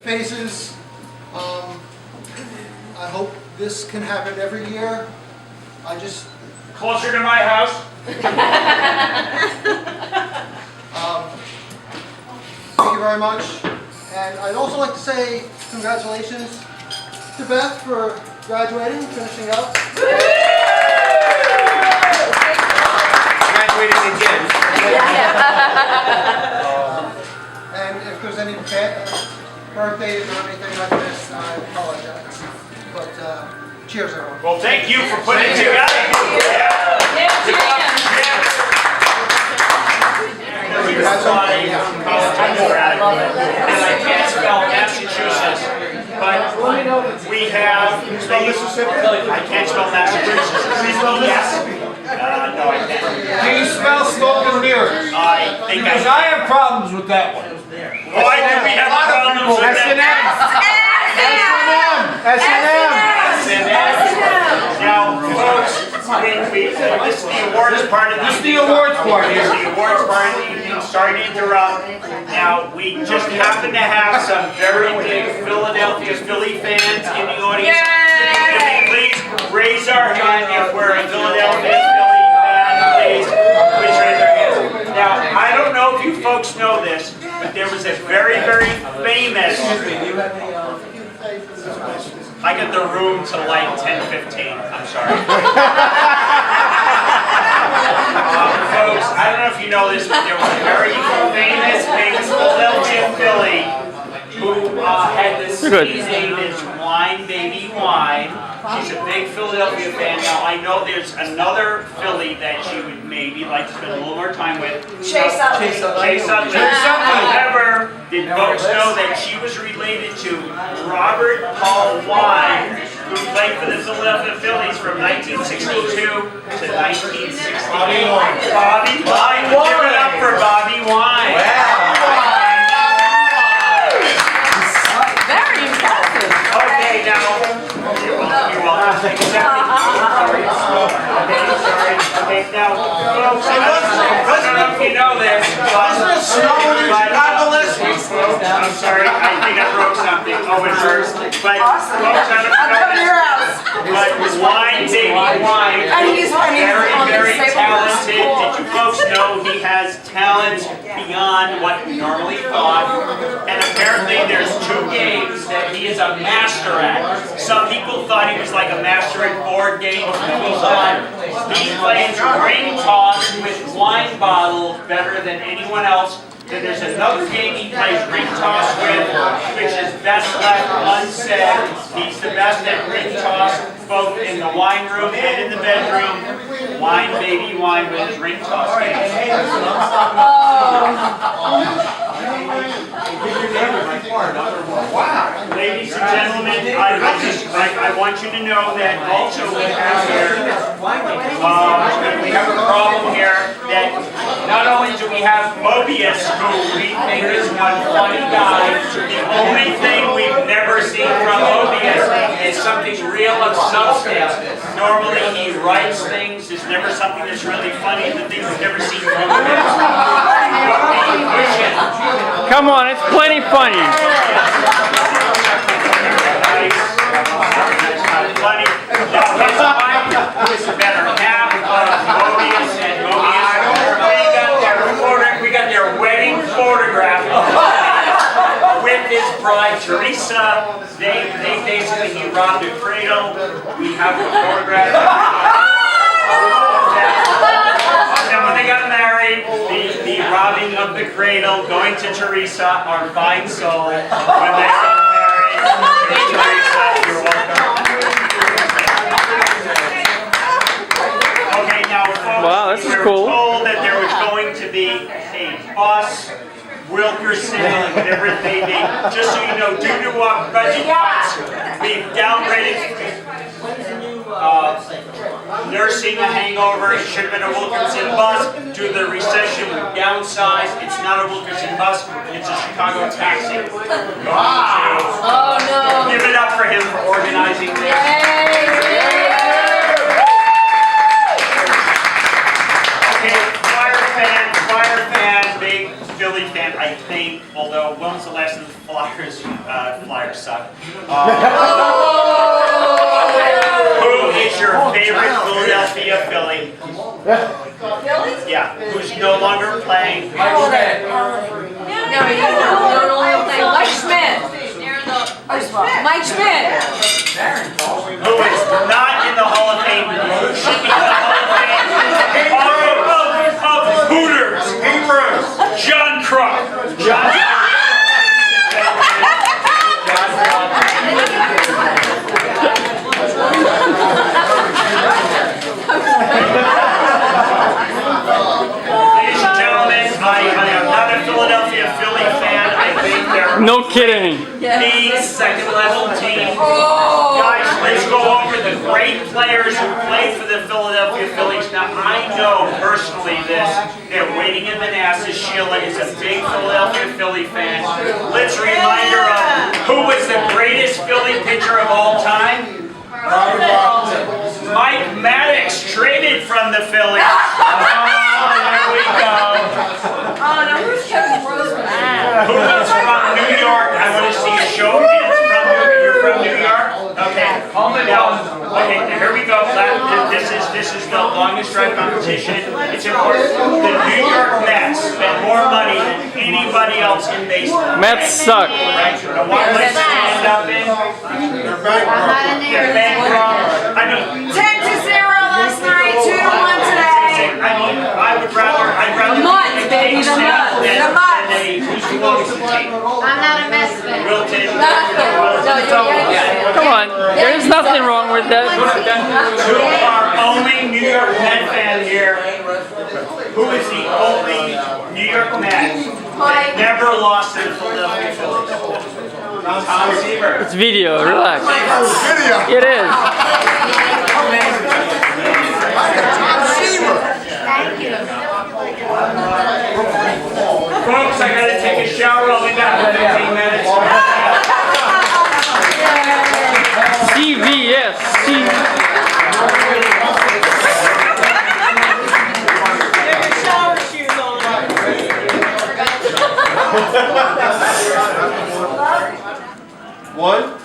Faces. I hope this can happen every year. I just closer to my house. Thank you very much. And I'd also like to say congratulations to Beth for graduating, finishing up. Graduating again. And if there's any birthdays or anything like this, I apologize. But cheers, everyone. Well, thank you for putting it together. And I can't spell Massachusetts, but we have. I can't spell Massachusetts. Yes. No, I can't. Can you spell smoke and mirrors? I think Because I have problems with that one. Why do we have problems with that? Now, folks, this is the awards part of the This is the awards part here. This is the awards part of the evening. Sorry to interrupt. Now, we just happen to have some very big Philadelphia Philly fans in the audience. Please raise our hand if we're a Philadelphia Philly fan. Please raise our hands. Now, I don't know if you folks know this, but there was a very, very famous. I got the room to like 10:15. I'm sorry. Folks, I don't know if you know this, but there was a very famous Philadelphia Philly who had this name is Wine Baby Wine. She's a big Philadelphia fan. Now I know there's another Philly that she would maybe like to spend a little more time with. Chase Utley. However, did folks know that she was related to Robert Paul Wine, who played for the Philadelphia Phillies from 1962 to 1968. Bobby Wine. Give it up for Bobby Wine. Very impressive. Okay, now. Okay, now, folks, I don't know if you know this, but I'm sorry, I think I broke something. Oh, it hurts. But folks, I don't know this, but Wine Baby Wine, very, very talented. Did you folks know he has talent beyond what we normally thought? And apparently there's 2 games that he is a master at. Some people thought he was like a master at board games. He plays ring toss with wine bottles better than anyone else. Then there's another game he plays ring toss with, which is best left unsaid. He's the best at ring toss, both in the wine room and in the bedroom. Wine Baby Wine with his ring toss game. Wow. Ladies and gentlemen, I want you to know that also we have here, we have a problem here that not only do we have Mobius, who we think is one funny guy, the only thing we've never seen from Mobius is something real of substance. Normally he writes things, there's never something that's really funny, the things we've never seen from Mobius. Come on, it's plenty funny. Funny. Now, his wife is the better half of Mobius and Mobius. We got their wedding photograph with his bride Teresa. They basically, he robbed a cradle. We have a photograph. And when they got married, the robbing of the cradle, going to Teresa, our fine soul. When they got married, here's Teresa, you're welcome. Okay, now folks, wow, this is we were cool. told that there was going to be a bus, Wilkerson, and whatever it may be. Just so you know, due to our budget cuts, we've downgraded nursing a hangover. It should have been a Wilkerson bus. Due to the recession, we've downsized. It's not a Wilkerson bus. It's a Chicago taxi. Wow. Oh no. Give it up for him for organizing this. Okay, choir fan, big Philly fan, I think. Although, when was the last of the Flyers Flyers suck. Who is your favorite Philadelphia Philly? Phillies? Yeah, who's no longer playing? Mike Schmidt. No, you don't only play Mike Schmidt. Mike Schmidt. Who is not in the Hall of Fame? Who should be in the Hall of Fame? Of Hooters. Hebrews. John Kruk. John Ladies and gentlemen, I am not a Philadelphia Philly fan. I think they're No kidding. the second level team. Guys, let's go over the great players who played for the Philadelphia Phillies. Now, I know personally this. They're waiting in Manassas. Sheila is a big Philadelphia Philly fan. Let's remind her of who was the greatest Philly pitcher of all time. Mike Maddox, traded from the Phillies. There we go. Oh, no, who's Kevin Roseman? Who is from New York? I want to see a show of hands from New York. You're from New York? Okay. Okay, here we go. This is the longest drive competition. It's important. The New York Mets spend more money than anybody else in baseball. Mets suck. Right? Now, what place do they end up in? They're bankrupt. They're bankrupt. I mean, 10-0 last night, 2-1 today. I mean, I'd rather The Mutts, baby, the Mutts. The Mutts. Who's the longest team? I'm not a Mets fan. Wilton. No, you're Yankees. Come on. There's nothing wrong with that. To our only New York Met fan here, who is the only New York Met that never lost to the Philadelphia Phillies? Tom Seaver. It's video. Relax. Video. It is. Thank you. Folks, I gotta take a shower. I'll be back in 15 minutes. CVS. One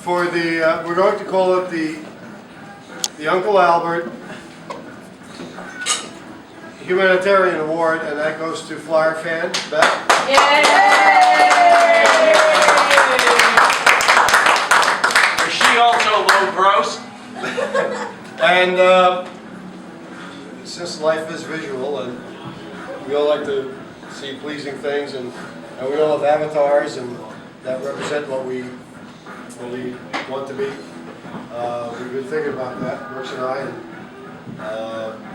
for the we're going to call it the Uncle Albert Humanitarian Award, and that goes to Flyer fan Beth. Is she also low gross? And since life is visual, and we all like to see pleasing things, and we all have avatars, and that represent what we want to be. We've been thinking about that, Brooks and I, and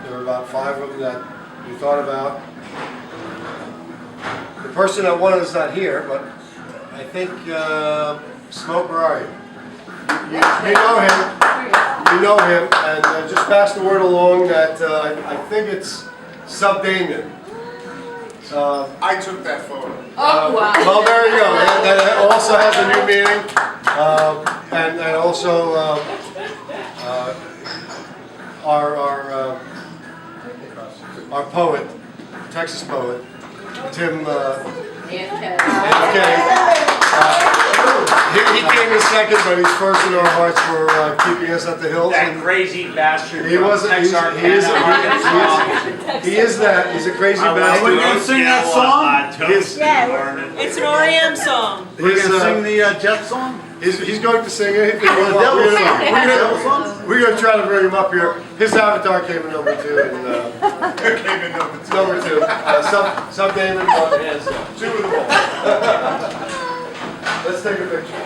there were about 5 of them that we thought about. The person that won is not here, but I think, Smoke, where are you? You know him. You know him, and just pass the word along that I think it's Sub Damien. I took that photo. Oh, wow. Well, there you go. That also has a new meaning, and also our poet, Texas poet, Tim he came in second, but he's first in our hearts for keeping us at the hills. That crazy bastard. He wasn't. He is that. He's a crazy bastard. We're gonna sing that song? It's an REM song. We're gonna sing the Jet song? He's going to sing it. The devil song. We're going to try to bring him up here. His avatar came in number 2. And, Came in number 2. number 2. Some Damon, 2 of the ball. Let's take a picture.